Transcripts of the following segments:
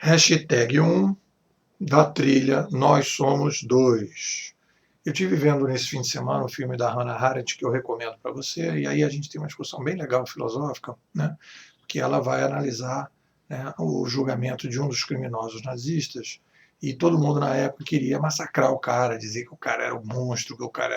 Hashtag 1 da trilha Nós Somos Dois. Eu estive vendo nesse fim de semana o filme da Hannah Arendt, que eu recomendo para você, e aí a gente tem uma discussão bem legal filosófica, né, que ela vai analisar, né, o julgamento de um dos criminosos nazistas, e todo mundo na época queria massacrar o cara, dizer que o cara era o monstro, que o cara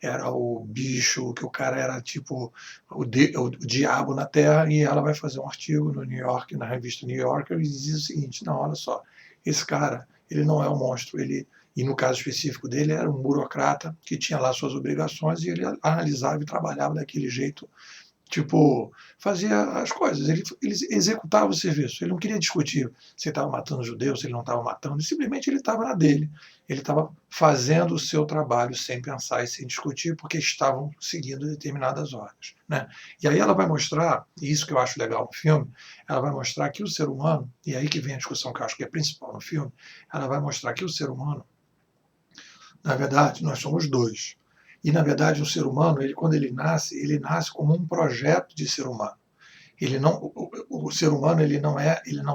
era o bicho, que o cara era tipo o diabo na Terra, e ela vai fazer um artigo no New York, na revista New Yorker, e diz o seguinte: não, olha só, esse cara, ele não é um monstro, e no caso específico dele era um burocrata que tinha lá suas obrigações e ele analisava e trabalhava daquele jeito, tipo, fazia as coisas, ele executava o serviço, ele não queria discutir se ele estava matando judeu, se ele não estava matando, simplesmente ele estava na dele, ele estava fazendo o seu trabalho sem pensar e sem discutir, porque estavam seguindo determinadas ordens, né? E aí ela vai mostrar, e isso que eu acho legal no filme, ela vai mostrar que o ser humano, e aí que vem a discussão que eu acho que é principal no filme, ela vai mostrar que o ser humano, na verdade, nós somos dois. E, na verdade, o ser humano, quando ele nasce como um projeto de ser humano. Ele não, o ser humano ele não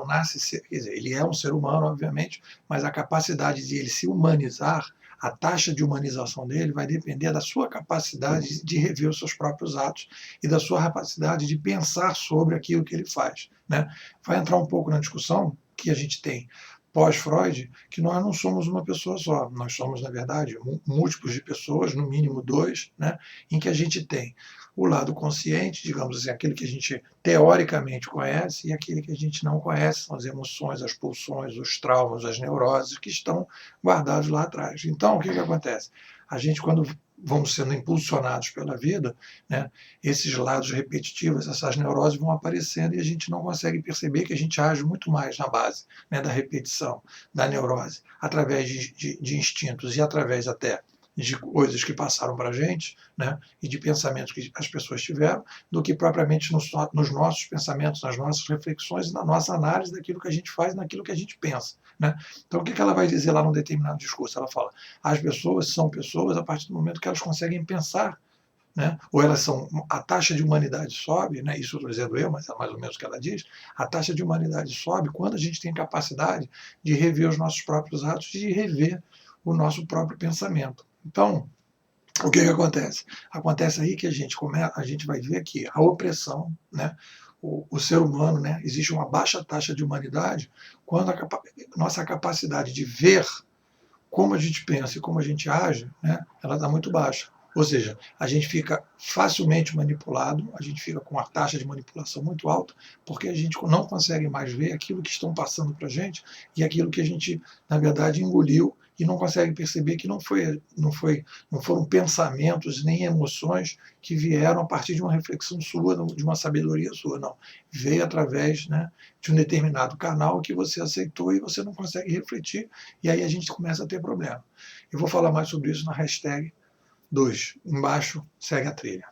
nasce, quer dizer, ele é um ser humano, obviamente, mas a capacidade de ele se humanizar, a taxa de humanização dele vai depender da sua capacidade de rever os seus próprios atos e da sua capacidade de pensar sobre aquilo que ele faz, né? Vai entrar um pouco na discussão que a gente tem pós-Freud, que nós não somos uma pessoa só, nós somos, na verdade, múltiplos de pessoas, no mínimo dois, né, em que a gente tem o lado consciente, digamos assim, aquele que a gente teoricamente conhece, e aquele que a gente não conhece, são as emoções, as pulsões, os traumas, as neuroses que estão guardados lá atrás. Então, o que acontece? A gente, quando vamos sendo impulsionados pela vida, né, esses lados repetitivos, essas neuroses vão aparecendo e a gente não consegue perceber que a gente age muito mais na base, né, da repetição, da neurose, através de instintos e através até de coisas que passaram para a gente, né, e de pensamentos que as pessoas tiveram, do que propriamente nos nossos pensamentos, nas nossas reflexões, na nossa análise daquilo que a gente faz, naquilo que a gente pensa, né? Então, o que ela vai dizer lá num determinado discurso? Ela fala: as pessoas são pessoas a partir do momento que elas conseguem pensar, né? Ou elas são, a taxa de humanidade sobe, né? Isso estou dizendo eu, mas é mais ou menos o que ela diz, a taxa de humanidade sobe quando a gente tem capacidade de rever os nossos próprios atos e de rever o nosso próprio pensamento. Então, o que acontece? Acontece aí que a gente vai ver que a opressão, né? O ser humano, né? Existe uma baixa taxa de humanidade quando nossa capacidade de ver como a gente pensa e como a gente age, né, ela está muito baixa. Ou seja, a gente fica facilmente manipulado, a gente fica com uma taxa de manipulação muito alta, porque a gente não consegue mais ver aquilo que estão passando para a gente e aquilo que a gente, na verdade, engoliu e não consegue perceber que não foram pensamentos nem emoções que vieram a partir de uma reflexão sua, de uma sabedoria sua, não. Veio através, né, de um determinado canal que você aceitou e você não consegue refletir, e aí a gente começa a ter problema. Eu vou falar mais sobre isso na hashtag 2. Embaixo, segue a trilha.